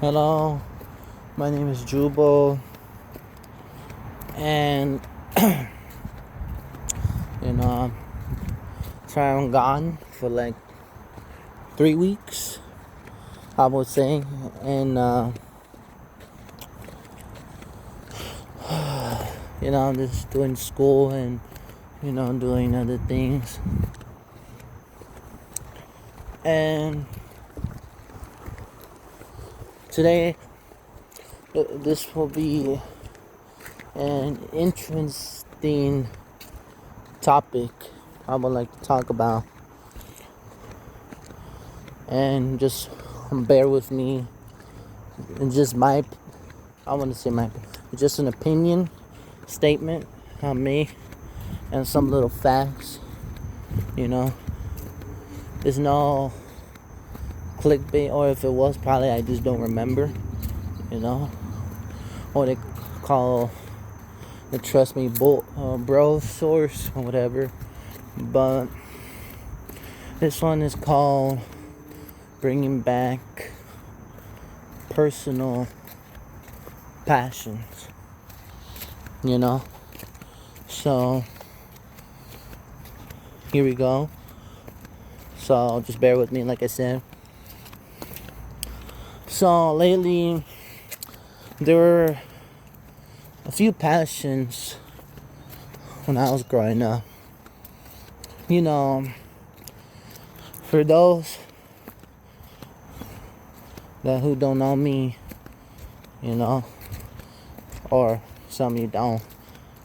Hello, my name is Jubal, and you know, so I'm gone for like 3 weeks, I would say, and I'm just doing school and doing other things, and today this will be an interesting topic I would like to talk about, and just bear with me. And just I want to say just an opinion statement on me and some little facts. You know, there's no clickbait, or if it was, probably I just don't remember. You know, or they call the trust me bro source or whatever. But this one is called bringing back personal passions. So here we go. So just bear with me, like I said. So lately there were a few passions when I was growing up. For those who don't know me, or some you don't,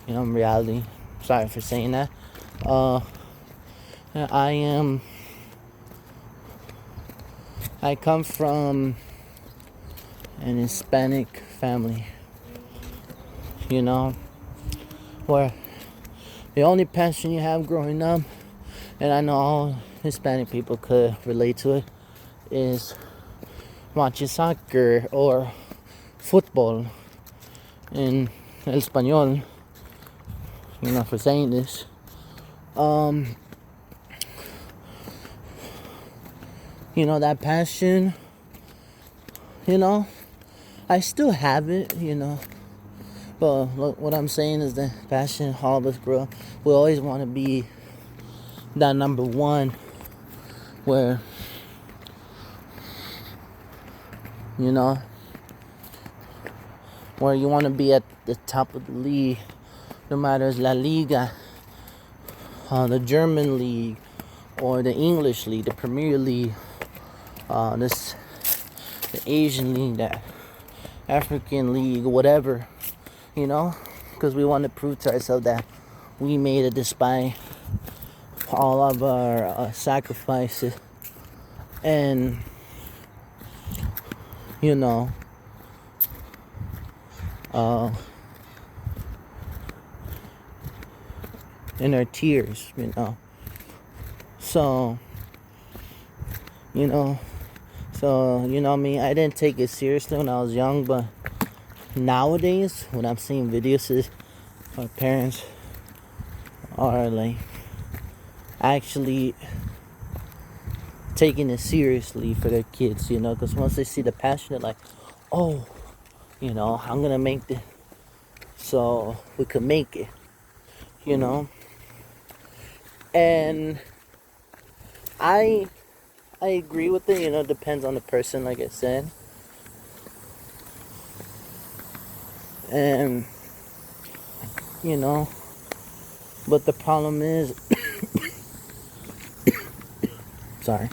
in reality. Sorry for saying that. I come from an Hispanic family, where the only passion you have growing up, and I know all Hispanic people could relate to it, is watching soccer or football in El Español, for saying this. That passion, I still have it, but what I'm saying is that passion, all of us grow up, we always want to be that number one, where, where you want to be at the top of the league, no matter it's La Liga, the German league, or the English league, the Premier League, the Asian league, the African league, whatever, because we want to prove to ourselves that we made it despite all of our sacrifices, and in our tears, so me, I didn't take it seriously when I was young, but nowadays when I'm seeing videos, my parents are like actually taking it seriously for their kids, because once they see the passion, they're like, oh, I'm gonna make this so we could make it, and I agree with it. Depends on the person, like I said. And but the problem is sorry,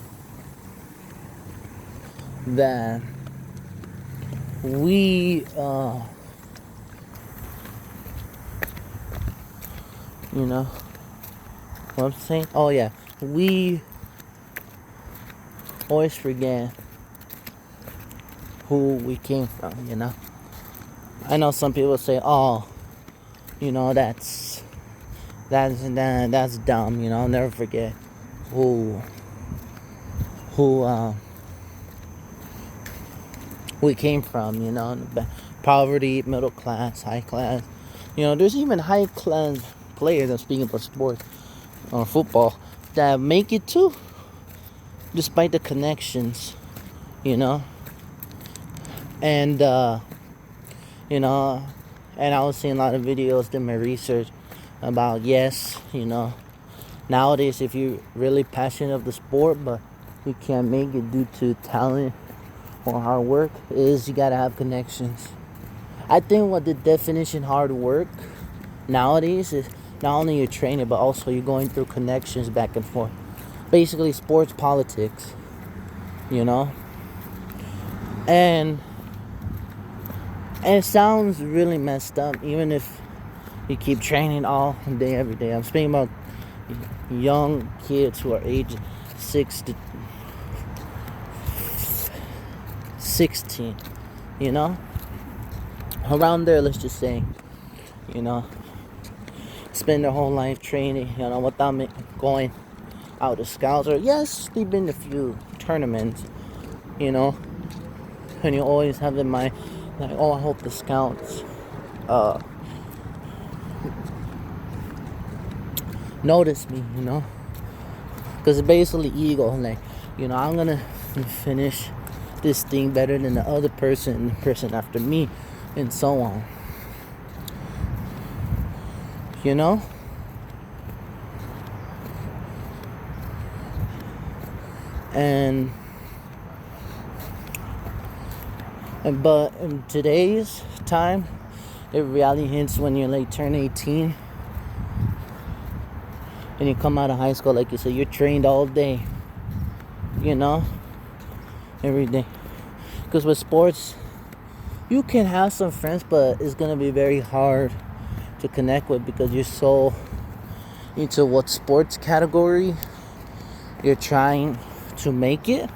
that we what I'm saying, oh yeah, we always forget who we came from. I know some people say, oh, that's dumb. I'll never forget who we came from. Poverty, middle class, high class. There's even high class players. I'm speaking about sports or football that make it too, despite the connections. And you know, and I was seeing a lot of videos, did my research about, yes, nowadays if you're really passionate of the sport but you can't make it due to talent or hard work, is you gotta have connections. I think what the definition hard work nowadays is not only your training but also you're going through connections back and forth. Basically sports politics, you know? And it sounds really messed up, even if you keep training all day, every day. I'm speaking about young kids who are aged 6 to 16, around there, let's just say, spend their whole life training, without going out to scouts, or yes, they've been to a few tournaments, and you always have in mind, like, oh, I hope the scouts notice me, because it's basically ego, like, I'm gonna finish this thing better than the other person, the person after me, and so on, but in today's time, it reality hits when you're like turn 18 and you come out of high school, like you said, you're trained all day, every day. Because with sports, you can have some friends, but it's gonna be very hard to connect with because you're so into what sports category you're trying to make it,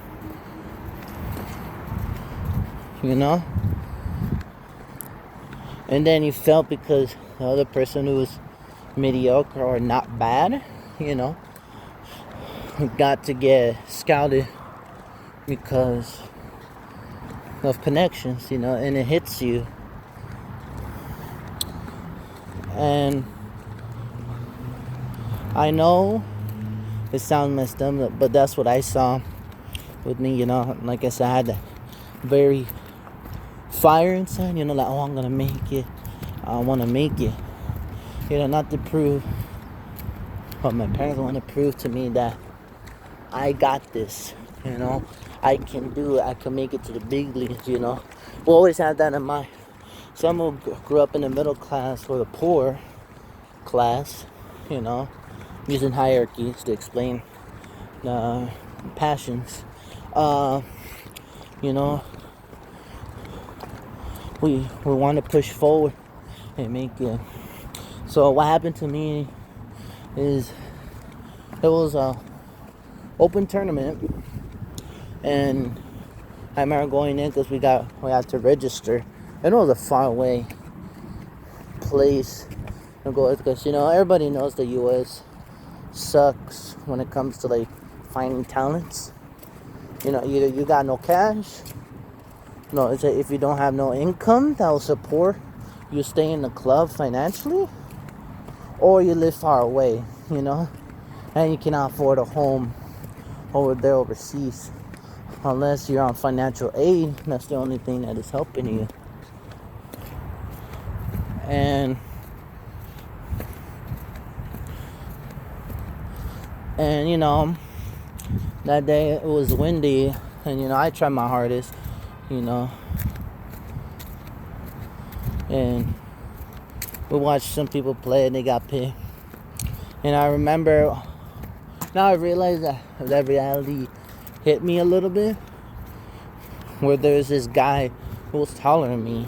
and then you felt because the other person who was mediocre or not bad, got to get scouted because of connections, and it hits you. And I know it sounds messed up, but that's what I saw with me, like I said, I had that very fire inside, like, oh, I'm gonna make it, I want to make it, not to prove, but my parents want to prove to me that I got this, I can do it, I can make it to the big leagues, We'll always have that in mind. Some who grew up in the middle class or the poor class, using hierarchies to explain passions, we want to push forward and make it. So what happened to me is it was a open tournament, and I remember going in because we had to register, and it was a far away place to go, because everybody knows the U.S. sucks when it comes to like finding talents. Either you got no cash, it's if you don't have no income that will support you stay in the club financially, or you live far away, and you cannot afford a home over there overseas unless you're on financial aid. That's the only thing that is helping you. And that day it was windy, and I tried my hardest, and we watched some people play and they got picked. And I remember, now I realize that reality hit me a little bit, where there's this guy who was taller than me,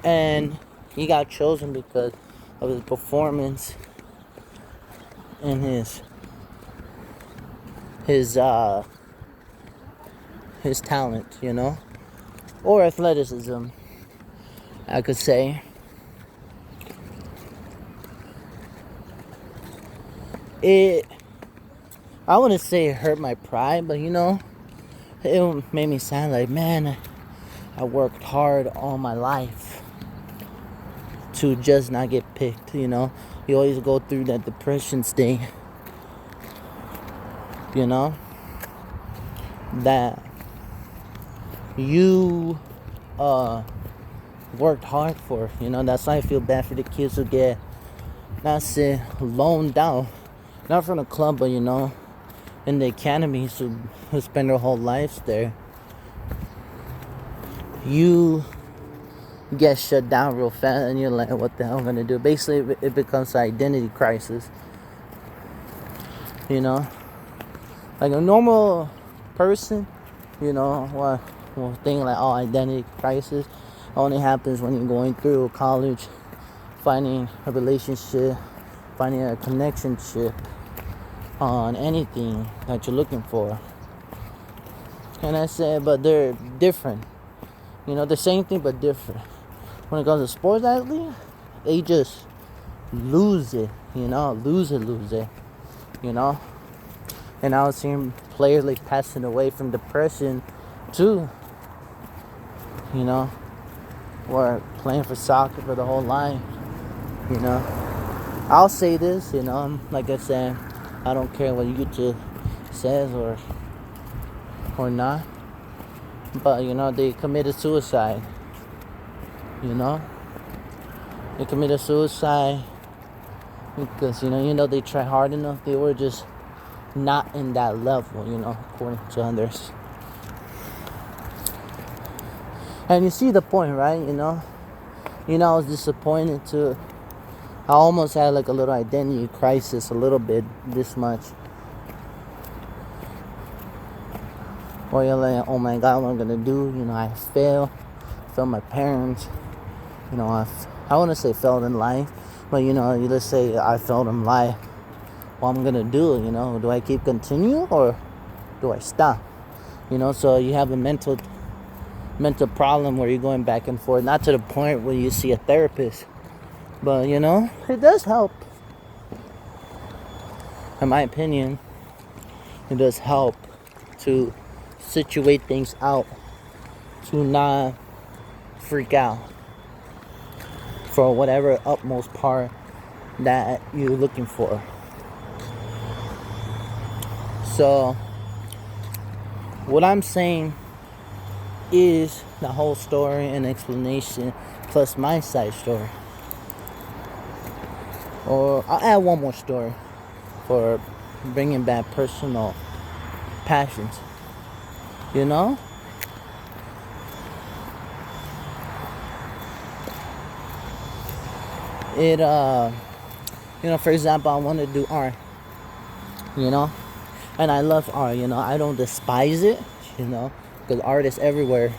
and he got chosen because of his performance and his talent, or athleticism, I could say. I wouldn't say it hurt my pride, but it made me sound like, man, I worked hard all my life to just not get picked, You always go through that depression state, that you worked hard for. That's why I feel bad for the kids who get, not say loaned out, not from the club, but in the academies who spend their whole lives there. You get shut down real fast, and you're like, what the hell am I gonna do? Basically, it becomes an identity crisis. Like a normal person, will think like, oh, identity crisis only happens when you're going through college, finding a relationship, finding a connectionship on anything that you're looking for. And I said, but they're different. The same thing but different. When it comes to sports athletes, they just lose it. Lose it. And I was seeing players like passing away from depression too. Or playing for soccer for the whole life. I'll say this, like I said, I don't care what YouTube says or not. But they committed suicide. They committed suicide because they tried hard enough. They were just not in that level, according to others. And you see the point, right? I was disappointed too. I almost had like a little identity crisis, a little bit, this much. Where you're like, oh my God, what am I gonna do? I failed my parents. I wouldn't say failed in life, but let's say I failed in life. What I'm gonna do? Do I keep continue or do I stop? So you have a mental problem where you're going back and forth, not to the point where you see a therapist, but it does help. In my opinion, it does help to situate things out, to not freak out for whatever utmost part that you're looking for. So what I'm saying is the whole story and explanation plus my side story. Or I'll add one more story for bringing back personal passions. It for example, I want to do art, and I love art, I don't despise it, because art is everywhere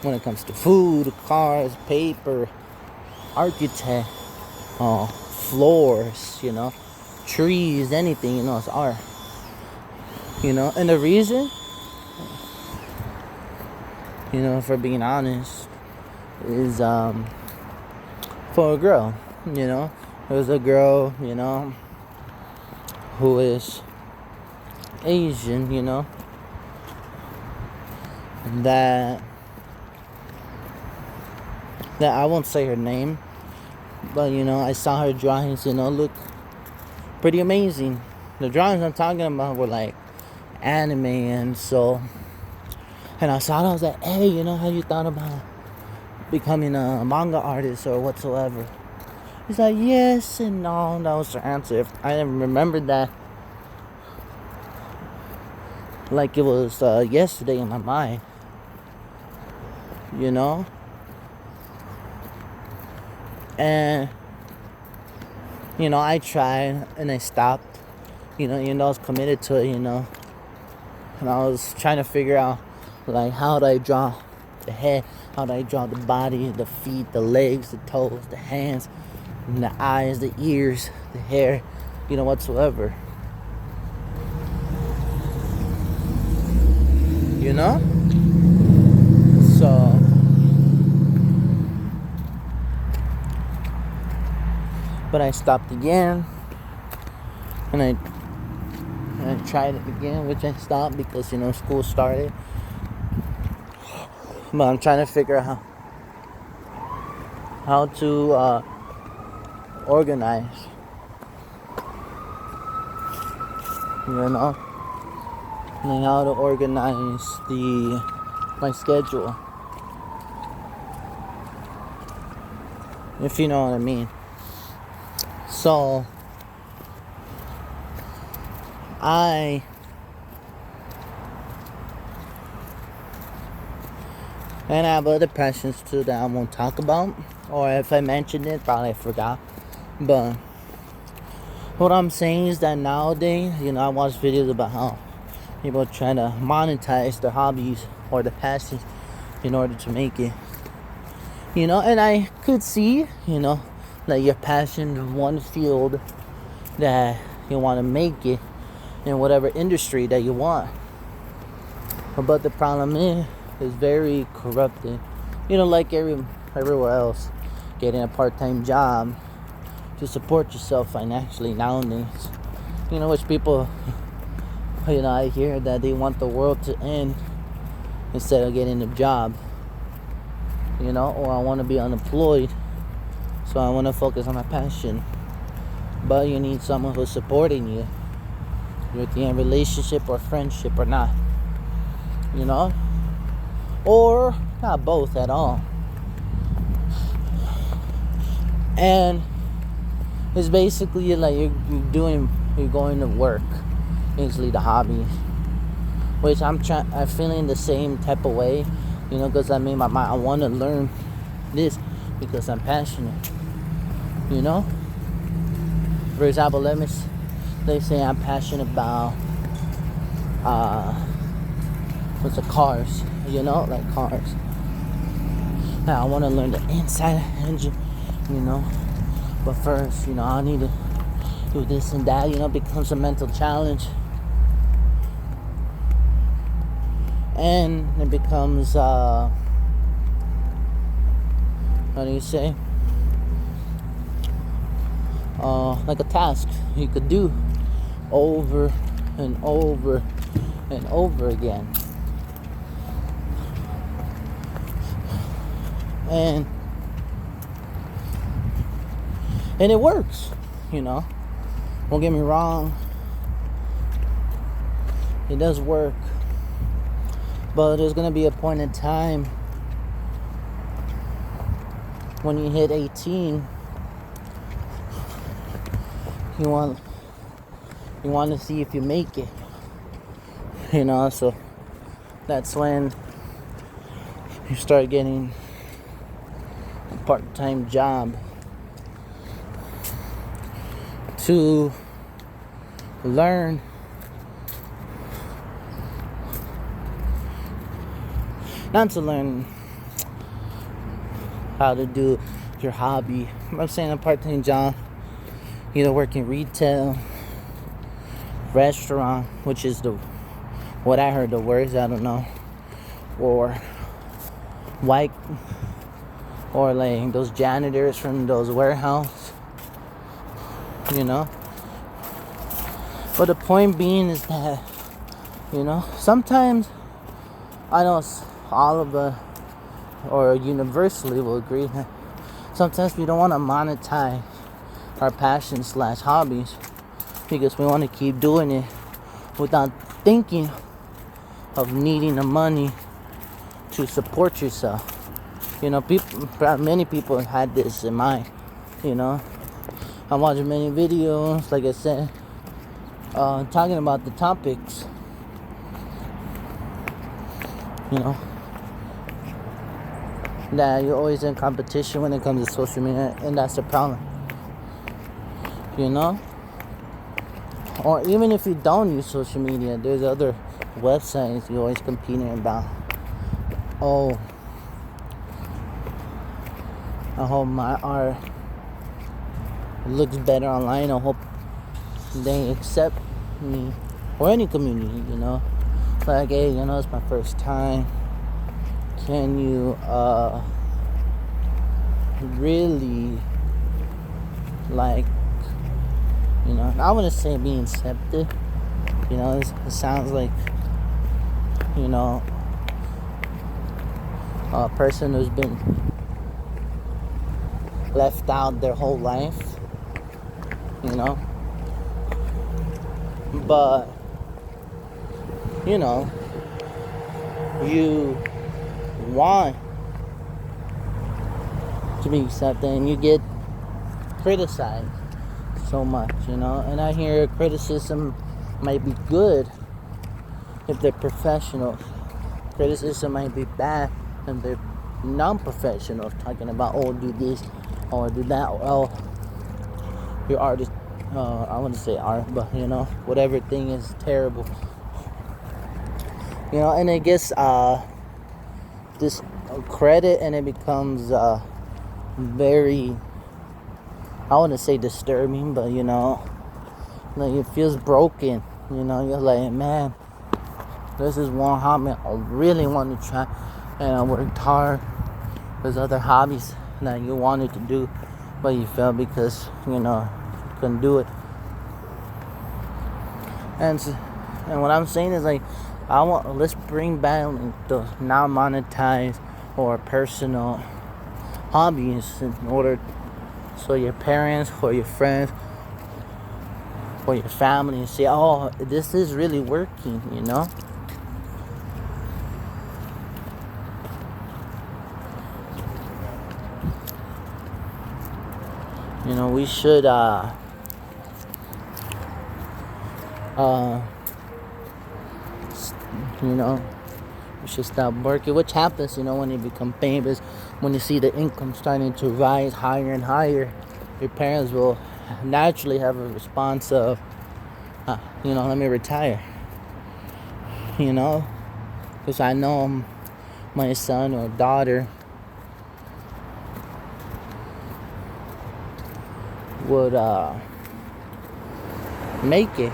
when it comes to food, cars, paper, architect, floors, trees, anything, it's art. And the reason, for being honest, is for a girl. There's a girl, who is Asian, that I won't say her name, but I saw her drawings, look pretty amazing. The drawings I'm talking about were like anime, and I saw it, I was like, hey, have you thought about becoming a manga artist or whatsoever? He's like, yes and no. That was the answer. I didn't remember that like it was yesterday in my mind. And I tried and I stopped. I was committed to it, and I was trying to figure out like how do I draw the head, how do I draw the body, the feet, the legs, the toes, the hands, and the eyes, the ears, the hair, whatsoever. So but I stopped again, and I tried it again, which I stopped because school started. But I'm trying to figure out how to organize, and how to organize my schedule, if you know what I mean. So I have other passions too that I won't talk about, or if I mentioned it, probably I forgot. But what I'm saying is that nowadays, I watch videos about how people try to monetize their hobbies or their passions in order to make it. And I could see, like your passion in one field that you want to make it in whatever industry that you want. But the problem is very corrupted. Like everywhere else, getting a part-time job to support yourself financially nowadays. Which people, I hear that they want the world to end instead of getting a job. Or I want to be unemployed, so I want to focus on my passion. But you need someone who's supporting you, with the relationship or friendship or not. Or not both at all. And it's basically like you're going to work, basically the hobby, which I'm feeling the same type of way, because I made my mind, I want to learn this because I'm passionate, For example, let's say I'm passionate about cars, like cars. Now I want to learn the inside engine, but first, I need to do this and that, becomes a mental challenge. And it becomes, how do you say? Like a task you could do over and over and over again. And it works, Don't get me wrong. It does work. But there's going to be a point in time when you hit 18, you want to see if you make it. So that's when you start getting a part-time job to learn not to learn how to do your hobby. I'm saying a part-time job, either working retail, restaurant, which is what I heard the worst, I don't know, or white, or like those janitors from those warehouses, But the point being is that, sometimes I know all of us, or universally will agree that sometimes we don't want to monetize our passions / hobbies because we want to keep doing it without thinking of needing the money to support yourself. Many people have had this in mind. I watched many videos, like I said, talking about the topics. That you're always in competition when it comes to social media, and that's the problem. Or even if you don't use social media, there's other websites you're always competing about. Oh, I hope my art looks better online. I hope they accept me, or any community, Like, hey, it's my first time. Can you really, like, I wouldn't say being accepted. It sounds like, a person who's been left out their whole life, But, you know, you want to be accepted and you get criticized so much, and I hear criticism might be good if they're professional. Criticism might be bad if they're non-professional, talking about, oh, do this or do that, or oh, your art is I want to say art, but whatever thing is terrible, and it gets this credit, and it becomes very, I want to say disturbing, but like it feels broken. You're like, man, this is one hobby I really want to try, and I worked hard. There's other hobbies that you wanted to do, but you failed because you couldn't do it. And what I'm saying is, like, let's bring back the non-monetized or personal hobbies in order so your parents or your friends or your family say, oh, this is really working. We should we should stop working. Which happens, when you become famous, when you see the income starting to rise higher and higher, your parents will naturally have a response of, let me retire. Because I know my son or daughter would make it.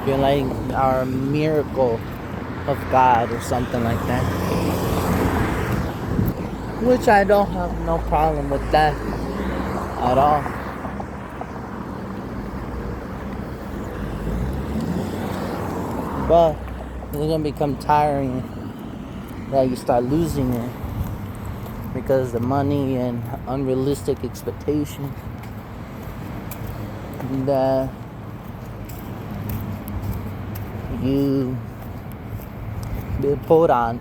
You're like our miracle of God or something like that, which I don't have no problem with that at all. But it's gonna become tiring that you start losing it because the money and unrealistic expectations that you be put on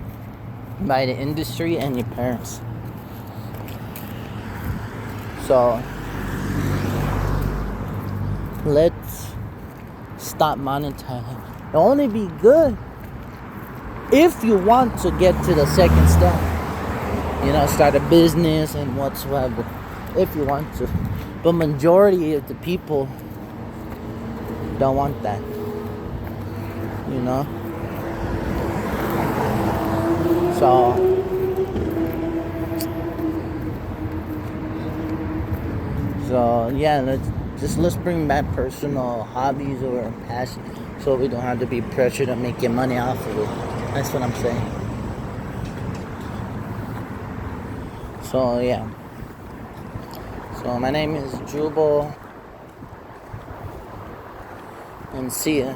by the industry and your parents. So let's stop monetizing. It'll only be good if you want to get to the second step, start a business and whatsoever, if you want to. But majority of the people don't want that, So yeah, let's bring back personal hobbies or passion, so we don't have to be pressured to making money off of it. That's what I'm saying. So yeah. So my name is Jubal, and see ya.